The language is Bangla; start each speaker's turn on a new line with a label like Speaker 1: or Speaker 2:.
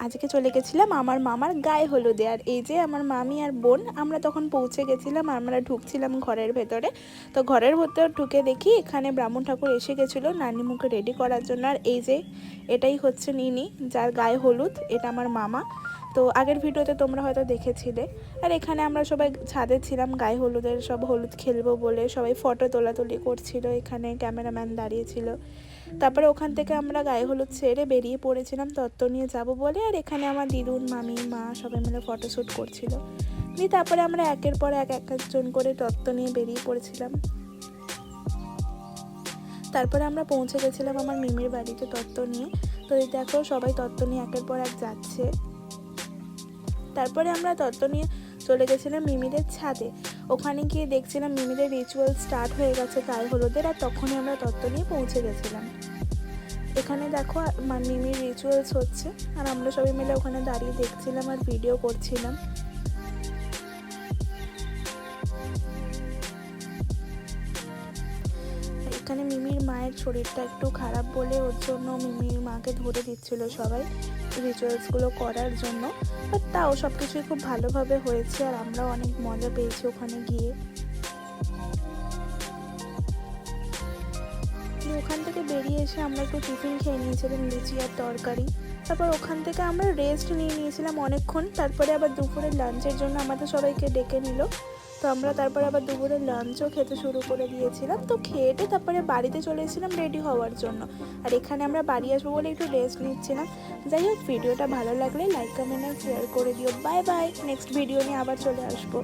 Speaker 1: আজকে চলে গেছিলাম আমার মামার গায়ে হলুদে। আর এই যে আমার মামি আর বোন, আমরা তখন পৌঁছে গেছিলাম, আমরা ঢুকছিলাম ঘরের ভেতরে। তো ঘরের ভেতর ঢুকে দেখি এখানে ব্রাহ্মণ ঠাকুর এসে গেছিলো নানিমুখে রেডি করার জন্য। আর এই যে এটাই হচ্ছে নিনি, যার গায়ে হলুদ, এটা আমার মামা। তো আগের ভিডিওতে তোমরা হয়তো দেখেছিলে। আর এখানে আমরা সবাই ছাদে ছিলাম গায়ে হলুদের, সব হলুদ খেলবো বলে সবাই ফটো তোলাতুলি করছিল, এখানে ক্যামেরাম্যান দাঁড়িয়েছিল। তারপরে ওখান থেকে আমরা গায়ে হলুদ ছেড়ে বেরিয়ে পড়েছিলাম তত্ত্ব নিয়ে যাব বলে। আর এখানে আমার দিদুন, মামি, মা সবাই মিলে ফটোশ্যুট করছিল। দিয়ে তারপরে আমরা একের পর একজন করে তত্ত্ব নিয়ে বেরিয়ে পড়েছিলাম। তারপরে আমরা পৌঁছে গেছিলাম আমার মিমির বাড়িতে তত্ত্ব নিয়ে। তো এই দেখো সবাই তত্ত্ব নিয়ে একের পর এক যাচ্ছে। তারপরে আমরা তত্ত্ব নিয়ে চলে গেছিলাম মিমিদের ছাদে। ওখানে গিয়ে দেখছিলাম মিমিদের রিচুয়াল স্টার্ট হয়ে গেছে গায়ে হলুদের, আর তখনই আমরা তত্ত্ব নিয়ে পৌঁছে গেছিলাম। এখানে দেখো মিমির রিচুয়ালস হচ্ছে, আর আমরা সবাই মিলে ওখানে দাঁড়িয়ে দেখছিলাম আর ভিডিও করছিলাম। এখানে মিমির মায়ের শরীরটা একটু খারাপ বলে ওর জন্য মিমির মাকে ধরে দিচ্ছিল সবাই রিচুয়ালসগুলো করার জন্য। বাট তাও সব কিছুই খুব ভালোভাবে হয়েছে, আর আমরাও অনেক মজা পেয়েছি ওখানে গিয়ে। ওখান থেকে বেরিয়ে এসে আমরা একটু টিফিন খেয়ে নিয়েছিলাম, লুচি আর তরকারি। তারপর ওখান থেকে আমরা রেস্ট নিয়ে নিয়েছিলাম অনেকক্ষণ। তারপরে আবার দুপুরের লাঞ্চের জন্য আমাদের সবাইকে ডেকে নিল। তো আমরা তারপরে আবার দুপুরের লাঞ্চও খেতে শুরু করে দিয়েছিলাম। তো খেয়েটে তারপরে বাড়িতে চলে এসেছিলাম রেডি হওয়ার জন্য। আর এখানে আমরা বাড়ি আসবো বলে একটু রেস্ট নিচ্ছিলাম। যাই হোক, ভিডিওটা ভালো লাগলে লাইক, কমেন্ট আর শেয়ার করে দিও। বাই বাই, নেক্সট ভিডিও নিয়ে আবার চলে আসবো।